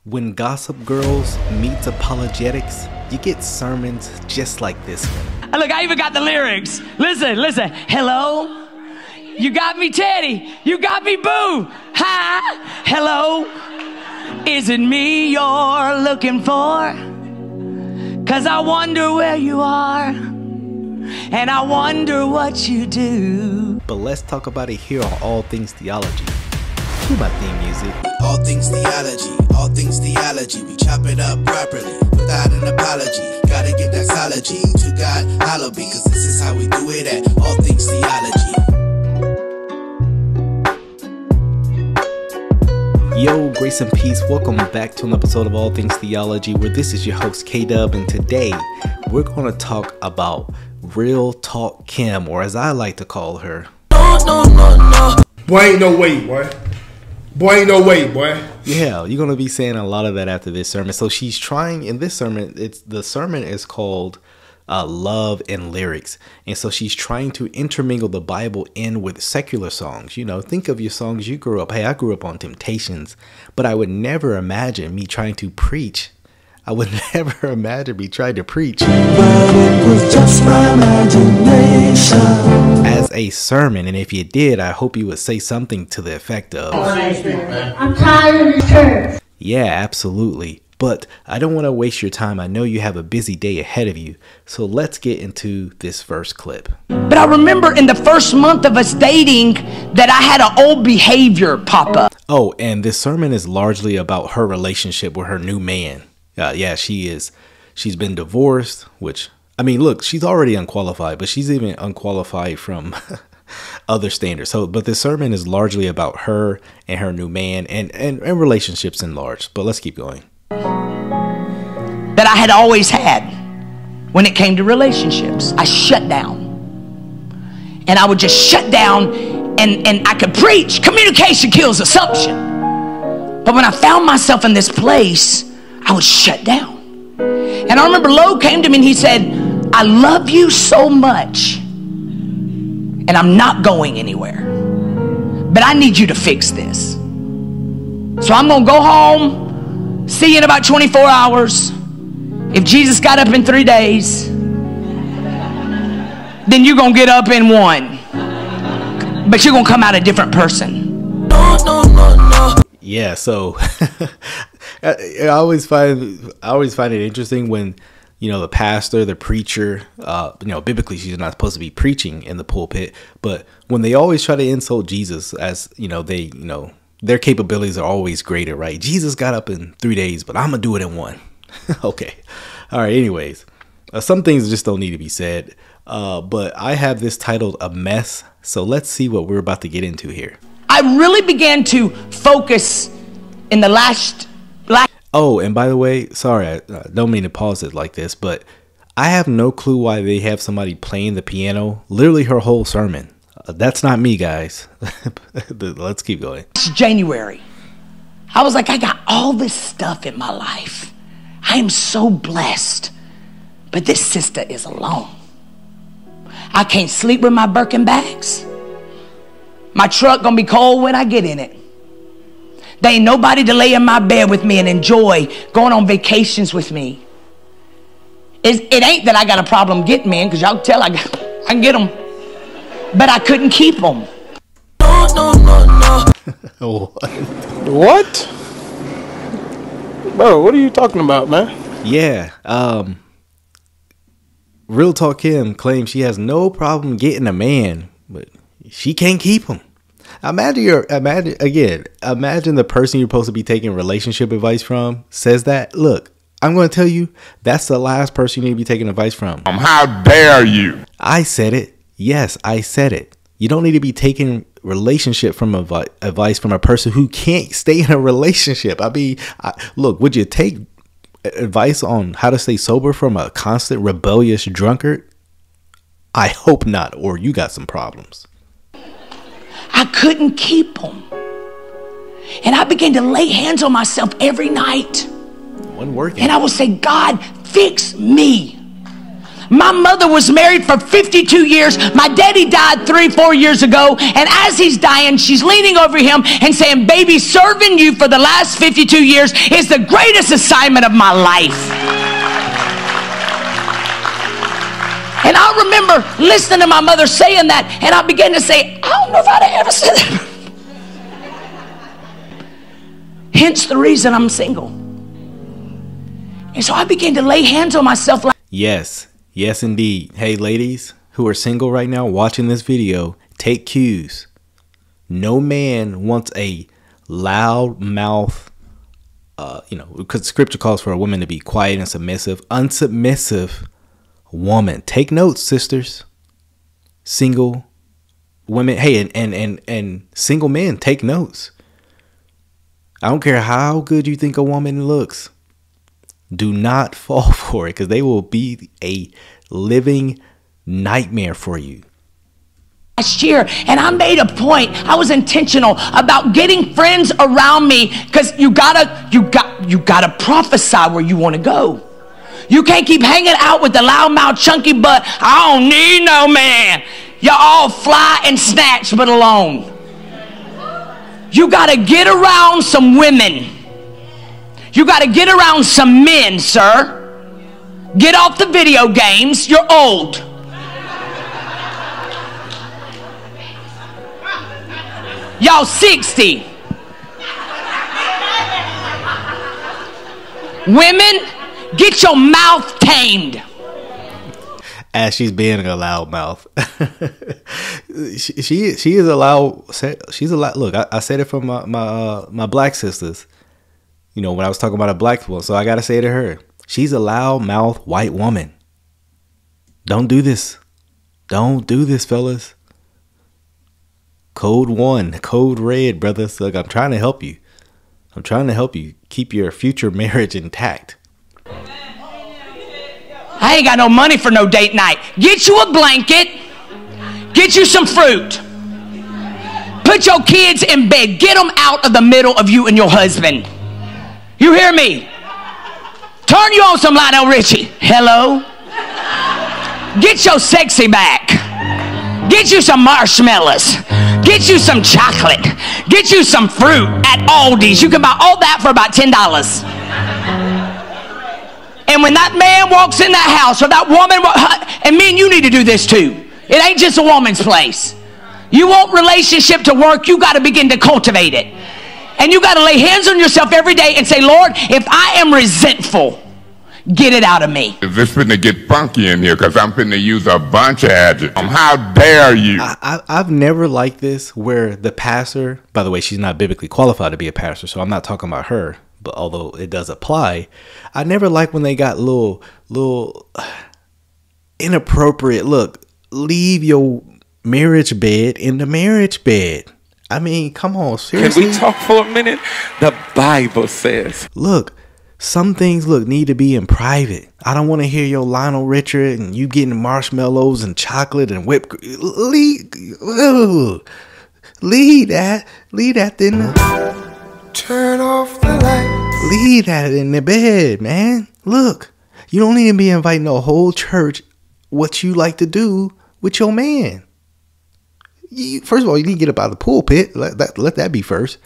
When Gossip Girls meets apologetics, you get sermons just like this one. Look, I even got the lyrics. Listen, listen. Hello? You got me, Teddy. You got me, Boo. Hi. Hello? Is it me you're looking for? 'Cause I wonder where you are. And I wonder what you do. But let's talk about it here on All Things Theology. Cue my theme music. All things theology, all things theology. We chop it up properly without an apology. Gotta give doxology to God, hallowed be, 'cause this is how we do it at All Things Theology. Yo, grace and peace. Welcome back to an episode of All Things Theology, where this is your host K-Dub, and today we're going to talk about Real Talk Kim, or as I like to call her. No. Boy, ain't no way, boy. Boy, ain't no way, boy. Yeah, you're going to be saying a lot of that after this sermon. So she's trying, in this sermon, the sermon is called Love and Lyrics. And so she's trying to intermingle the Bible in with secular songs. You know, think of your songs you grew up. Hey, I grew up on Temptations, but I would never imagine me trying to preach. I would never imagine me trying to preach but it was just my imagination as a sermon. And if you did, I hope you would say something to the effect of, I'm tired of church. yeah, absolutely. But I don't want to waste your time. I know you have a busy day ahead of you. So let's get into this first clip. But I remember in the first month of us dating that I had an old behavior pop up. Oh, and this sermon is largely about her relationship with her new man. Yeah, she is. She's been divorced, which, I mean, look, she's already unqualified, but she's even unqualified from other standards. So, but this sermon is largely about her and her new man and relationships in large. But let's keep going. That I had always had when it came to relationships. I shut down. And I would just shut down and I could preach. Communication kills assumption. But when I found myself in this place, I would shut down. And I remember Lo came to me and he said, I love you so much and I'm not going anywhere, but I need you to fix this. So I'm going to go home, see you in about 24 hours. If Jesus got up in 3 days, then you're going to get up in 1, but you're going to come out a different person. No. Yeah, so I always find it interesting when, you know, the pastor, the preacher, you know, biblically she's not supposed to be preaching in the pulpit, but when they always try to insult Jesus, as you know, their capabilities are always greater, right? Jesus got up in 3 days, but I'm gonna do it in 1. Okay, all right. Anyways, some things just don't need to be said. But I have this titled "A Mess," so let's see what we're about to get into here. I really began to focus in the last. Oh, and by the way, sorry, I don't mean to pause it like this, but I have no clue why they have somebody playing the piano literally her whole sermon. That's not me, guys. Let's keep going. January, I was like, I got all this stuff in my life. I am so blessed, but this sister is alone. I can't sleep with my Birkin bags. My truck gonna be cold when I get in it. There ain't nobody to lay in my bed with me and enjoy going on vacations with me. It ain't that I got a problem getting men, because y'all can tell I can get them, but I couldn't keep them. No. What? Bro, what are you talking about, man? Yeah, Real Talk Kim claims she has no problem getting a man, but she can't keep him. Imagine the person you're supposed to be taking relationship advice from says that. Look, I'm going to tell you, that's the last person you need to be taking advice from. How dare you? I said it. Yes, I said it. You don't need to be taking relationship from advice from a person who can't stay in a relationship. I mean, look, would you take advice on how to stay sober from a constant rebellious drunkard? I hope not, or you got some problems. I couldn't keep them. And I began to lay hands on myself every night. Wasn't working. And I would say, God, fix me. My mother was married for 52 years. My daddy died 3-4 years ago. And as he's dying, she's leaning over him and saying, baby, serving you for the last 52 years is the greatest assignment of my life. And I remember listening to my mother saying that, and I began to say, I don't know if I'd ever said that. Hence the reason I'm single. And so I began to lay hands on myself like, yes. Yes, indeed. Hey, ladies who are single right now watching this video, take cues. No man wants a loud mouth, because scripture calls for a woman to be quiet and submissive. Unsubmissive woman. Take notes, sisters. Single women. Hey, and single men, take notes. I don't care how good you think a woman looks. Do not fall for it, because they will be a living nightmare for you. Last year, and I made a point. I was intentional about getting friends around me, because you gotta prophesy where you want to go. You can't keep hanging out with the loudmouth, chunky butt. I don't need no man. You all fly and snatch, but alone. You gotta get around some women. You got to get around some men, sir. Get off the video games. You're old. Y'all 60. Women, get your mouth tamed. As she's being a loud mouth. she is a loud. She's a loud. Look, I said it from my black sisters. You know, when I was talking about a black one, so I gotta say to her, she's a loud-mouthed white woman. Don't do this. Don't do this, fellas. Code 1, code red, brothers. Look, I'm trying to help you. I'm trying to help you keep your future marriage intact. I ain't got no money for no date night. Get you a blanket. Get you some fruit. Put your kids in bed. Get them out of the middle of you and your husband. You hear me? Turn you on some Lionel Richie. Hello? Get your sexy back. Get you some marshmallows. Get you some chocolate. Get you some fruit at Aldi's. You can buy all that for about $10. And when that man walks in that house, or that woman, and men, you need to do this too. It ain't just a woman's place. You want relationship to work, you got to begin to cultivate it. And you got to lay hands on yourself every day and say, Lord, if I am resentful, get it out of me. Is this finna get funky in here? Because I'm finna use a bunch of adjectives. How dare you? I've never liked this where the pastor, by the way, she's not biblically qualified to be a pastor, so I'm not talking about her, but although it does apply, I never like when they got little inappropriate, look, leave your marriage bed in the marriage bed. I mean, come on, seriously. Can we talk for a minute? The Bible says. Look, some things, need to be in private. I don't want to hear your Lionel Richard and you getting marshmallows and chocolate and whipped cream. Leave that in the... Turn off the lights. Leave that in the bed, man. Look, you don't need to be inviting the whole church what you like to do with your man. First of all, you need to get up out of the pulpit. Let that be first.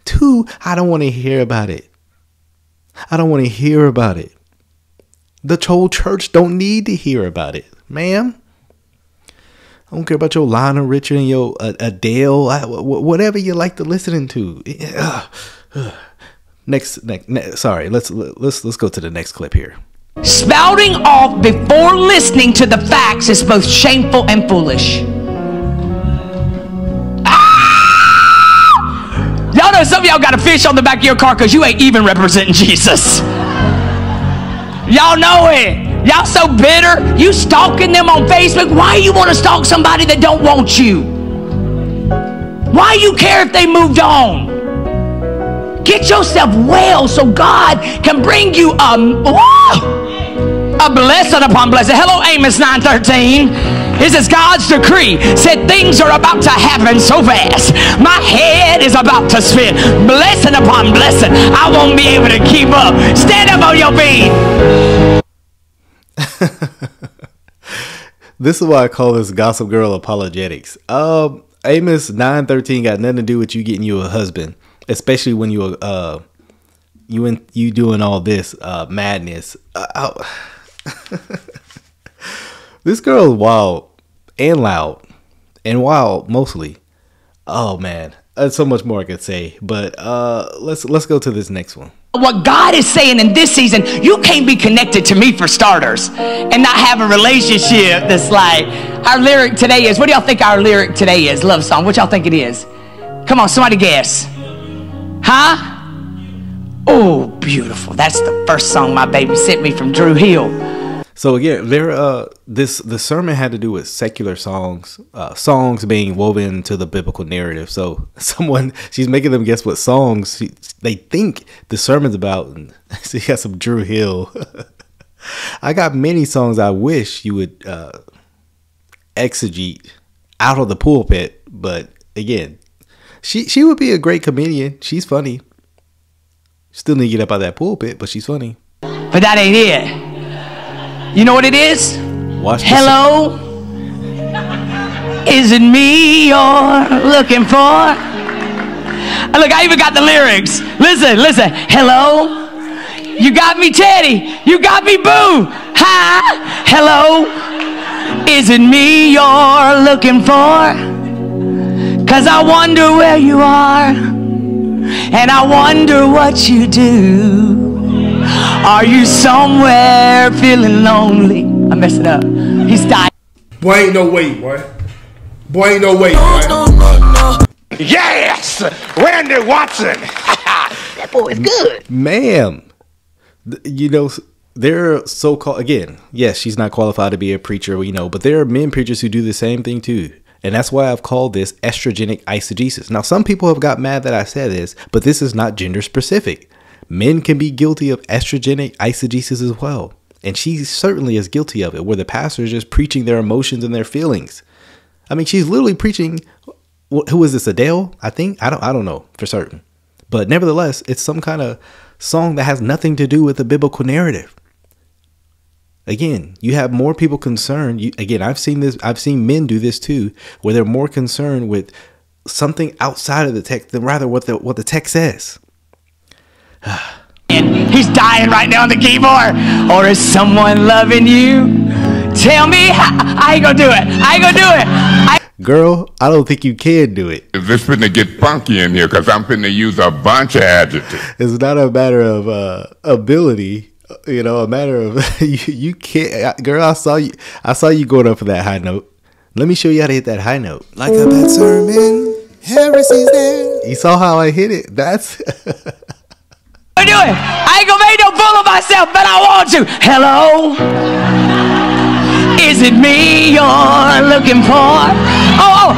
2, I don't want to hear about it. I don't want to hear about it. The whole church don't need to hear about it, ma'am. I don't care about your Lionel Richard and your Adele, whatever you like to listen to. Next, sorry, let's go to the next clip here. Spouting off before listening to the facts is both shameful and foolish. Y'all know some of y'all got a fish on the back of your car because you ain't even representing Jesus. Y'all know it. Y'all so bitter. You stalking them on Facebook. Why you want to stalk somebody that don't want you? Why you care if they moved on? Get yourself well so God can bring you a blessing upon blessing. Hello, Amos 9:13. This is God's decree. Said things are about to happen so fast. My head is about to spin. Blessing upon blessing. I won't be able to keep up. Stand up on your feet. This is why I call this Gossip Girl apologetics. Amos 9:13 got nothing to do with you getting you a husband, especially when you doing all this madness. This girl is wild and loud, and wild mostly. Oh man, there's so much more I could say, but let's go to this next one. What God is saying in this season, you can't be connected to me for starters and not have a relationship that's like, our lyric today is, what do y'all think our lyric today is? Love song. What y'all think it is? Come on, somebody guess. Huh? Oh, beautiful. That's the first song my baby sent me from Drew Hill. So again, the sermon had to do with secular songs, songs being woven into the biblical narrative. So she's making them guess what songs they think the sermon's about. And so you got some Drew Hill. I got many songs I wish you would exegete out of the pulpit, but again, she would be a great comedian. She's funny. Still need to get up out of that pulpit, but she's funny. But that ain't it. You know what it is? Hello? Is it me you're looking for? Look, I even got the lyrics. Listen. Hello? You got me, Teddy. You got me, Boo. Hi. Hello? Is it me you're looking for? 'Cause I wonder where you are. And I wonder what you do. Are you somewhere feeling lonely? I messed it up. He's dying. Boy, ain't no way, boy. Boy, ain't no way, boy. Yes! Randy Watson! That boy is good. Ma'am. You know, there are so-called, again, yes, she's not qualified to be a preacher, but there are men preachers who do the same thing too. And that's why I've called this estrogenic eisegesis. Now, some people have got mad that I said this, but this is not gender specific. Men can be guilty of estrogenic eisegesis as well. And she certainly is guilty of it, where the pastor is just preaching their emotions and their feelings. I mean, she's literally preaching, who is this, Adele? I think? I don't know for certain. But nevertheless, it's some kind of song that has nothing to do with the biblical narrative. Again, you have more people concerned. Again, I've seen men do this too, where they're more concerned with something outside of the text than rather what the text says. And he's dying right now on the keyboard. Or is someone loving you? Tell me how. I ain't gonna do it. Girl, I don't think you can do it. Is this finna get funky in here? Because I'm finna use a bunch of adjectives. It's not a matter of ability, a matter of you can't. Girl, I saw you going up for that high note. Let me show you how to hit that high note. Like a bad sermon, heresy's there. You saw how I hit it? That's... I do it. I ain't gonna make no fool of myself, but I want to. Hello? Is it me you're looking for? Oh.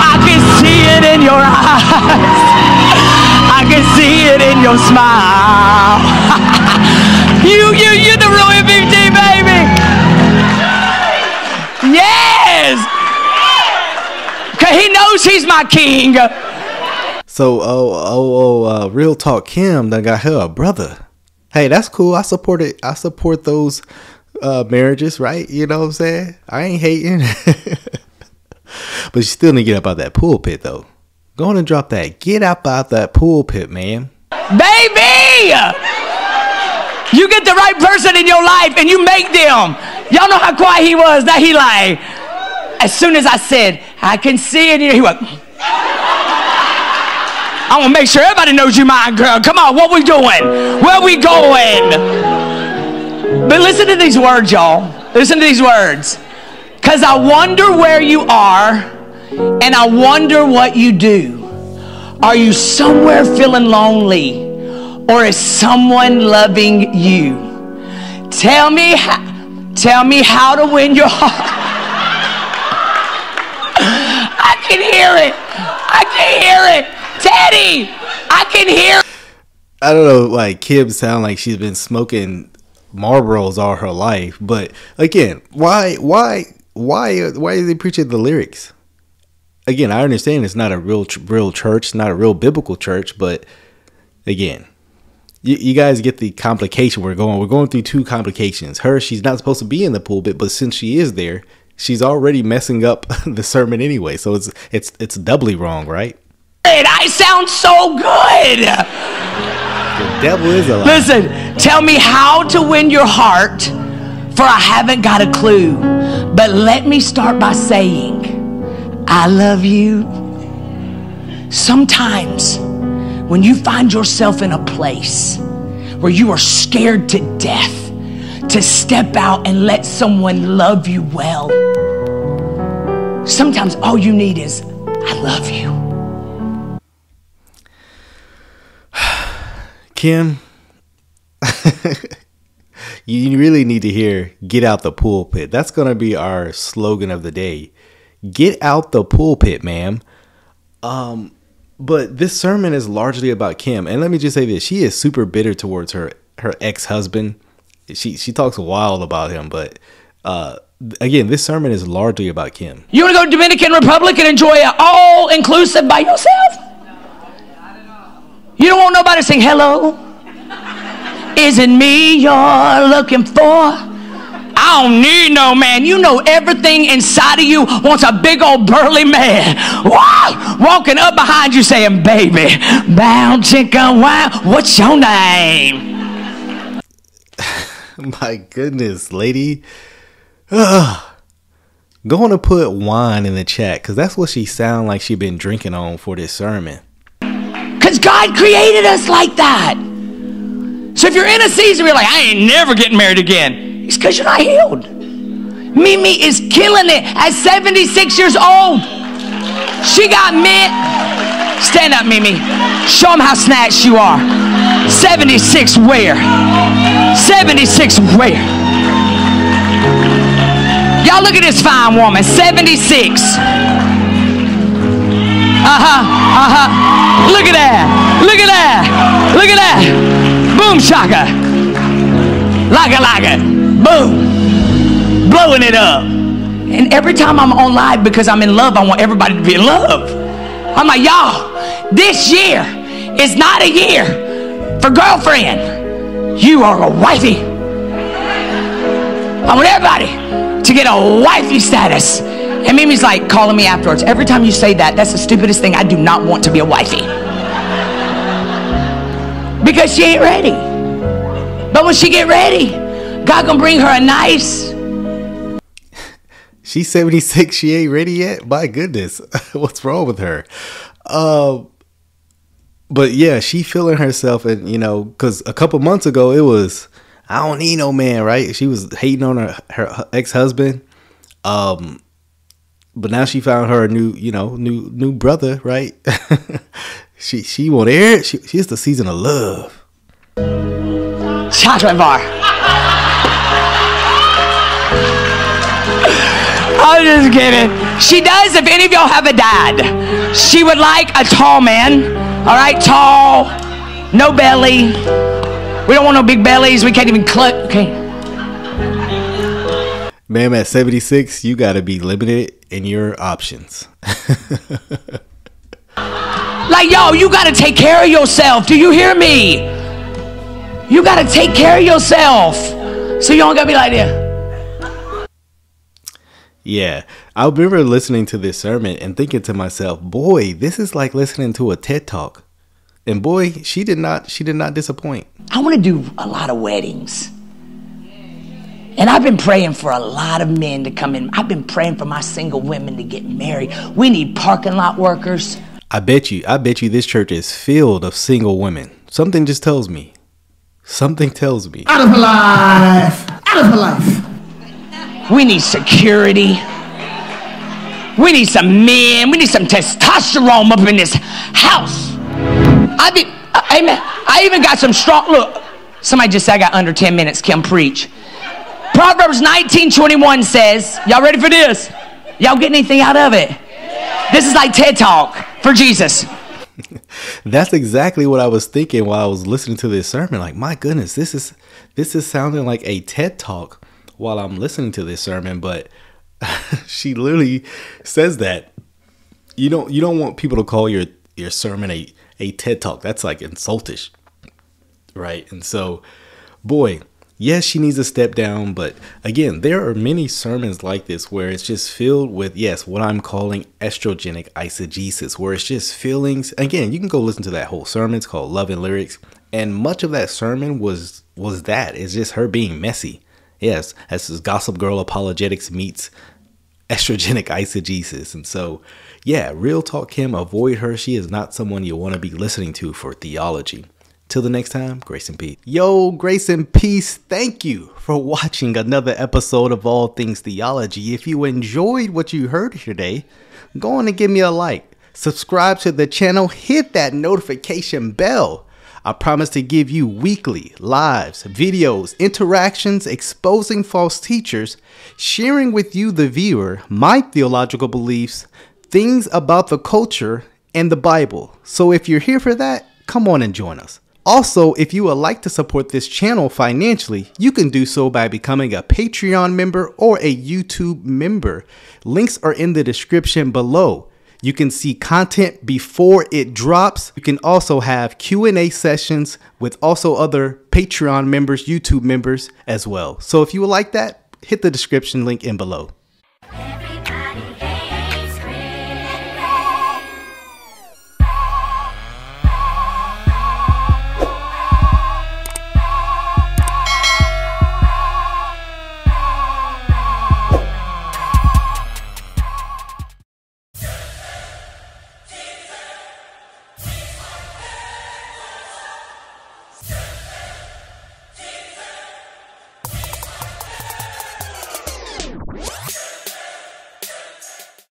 I can see it in your eyes. I can see it in your smile. You're the real MVP, baby. Yes. 'Cause he knows he's my king. So, Real Talk Kim done got her a brother. Hey, that's cool. I support it. I support those marriages, right? You know what I'm saying? I ain't hating. But you still need to get up out that pulpit, though. Go on and drop that. Get up out that pulpit, man. Baby! You get the right person in your life and you make them. Y'all know how quiet he was. That he like, as soon as I said, I can see it, he went... I want to make sure everybody knows you mine, girl. Come on, what we doing? Where we going? But listen to these words, y'all. Listen to these words. Because I wonder where you are, and I wonder what you do. Are you somewhere feeling lonely, or is someone loving you? Tell me how to win your heart. I can hear it. I can hear it. Teddy, I can hear. I don't know, like Kim sound like she's been smoking Marlboros all her life, but again, why is he preaching the lyrics? Again, I understand it's not a real church, it's not a real biblical church, but again, you guys get the complication we're going through. Two complications. She's not supposed to be in the pulpit, but since she is there, she's already messing up the sermon anyway. So it's doubly wrong, right? I sound so good. The devil is a lie. Listen, tell me how to win your heart, for I haven't got a clue. But let me start by saying, I love you. Sometimes when you find yourself in a place where you are scared to death to step out and let someone love you well, sometimes all you need is, I love you. Kim, you really need to hear "Get Out the Pulpit." That's going to be our slogan of the day. Get out the pulpit, ma'am. But this sermon is largely about Kim. And let me just say this. She is super bitter towards her ex-husband. She talks wild about him. But again, this sermon is largely about Kim. You want to go to Dominican Republic and enjoy it all-inclusive by yourself? You don't want nobody to sing, hello? Is it me you're looking for? I don't need no man. You know everything inside of you wants a big old burly man. Wow! Walking up behind you saying, baby, bound chicken, wow, what's your name? My goodness, lady. Going to put wine in the chat, because that's what she sound like she been drinking on for this sermon. Because God created us like that. So if you're in a season where you're like, I ain't never getting married again, it's because you're not healed. Mimi is killing it at 76 years old. She got mint. Stand up, Mimi. Show them how snatched you are. 76 where? 76 where? Y'all look at this fine woman. 76. Look at that. Look at that. Look at that. Boom shaka. Like boom. Blowing it up. And every time I'm on live, because I'm in love, I want everybody to be in love. I'm like, y'all, this year is not a year for girlfriend. You are a wifey. I want everybody to get a wifey status. And Mimi's like calling me afterwards. Every time you say that, that's the stupidest thing. I do not want to be a wifey. Because she ain't ready. But when she get ready, God gonna bring her a nice. She's 76. She ain't ready yet. My goodness. What's wrong with her? But yeah, she feeling herself. And, you know, because a couple months ago, it was, I don't need no man, right? She was hating on her ex-husband. But now she found her a new brother, right? she won't air it. She's the season of love. Chocolate bar. I'm just kidding. She does, if any of y'all have a dad, she would like a tall man. All right, tall, no belly. We don't want no big bellies. We can't even cluck. Okay. Ma'am, at 76, you got to be limited in your options. Like, yo, you got to take care of yourself. Do you hear me? You got to take care of yourself. So you don't got to be like this. Yeah, I remember listening to this sermon and thinking to myself, boy, this is like listening to a TED Talk. And boy, she did not disappoint. I want to do a lot of weddings. And I've been praying for a lot of men to come in. I've been praying for my single women to get married. We need parking lot workers. I bet you this church is filled of single women. Something just tells me. Something tells me. Out of her life. Out of her life. We need security. We need some men. We need some testosterone up in this house. Amen. I even got some strong, look, somebody just said I got under 10 minutes. Kim, preach. Proverbs 19:21 says, y'all ready for this? Y'all getting anything out of it? This is like TED Talk for Jesus. That's exactly what I was thinking while I was listening to this sermon. Like, my goodness, this is sounding like a TED Talk while I'm listening to this sermon. But she literally says that you don't want people to call your sermon a TED Talk. That's like insultish, Right. And so, boy, yes, she needs to step down. But again, there are many sermons like this where it's just filled with, yes, what I'm calling estrogenic eisegesis, where it's just feelings. Again, you can go listen to that whole sermon. It's called Love and Lyrics. And much of that sermon was that. It's just her being messy. Yes, that's this Gossip Girl apologetics meets estrogenic eisegesis. And so, yeah, real talk, Kim, avoid her. She is not someone you want to be listening to for theology. Till the next time, grace and peace. Yo, grace and peace. Thank you for watching another episode of All Things Theology. If you enjoyed what you heard today, go on and give me a like. Subscribe to the channel. Hit that notification bell. I promise to give you weekly lives, videos, interactions, exposing false teachers, sharing with you, the viewer, my theological beliefs, things about the culture, and the Bible. So if you're here for that, come on and join us. Also, if you would like to support this channel financially, you can do so by becoming a Patreon member or a YouTube member. Links are in the description below. You can see content before it drops. You can also have Q&A sessions with also other Patreon members, YouTube members as well. So if you would like that, hit the description link in below.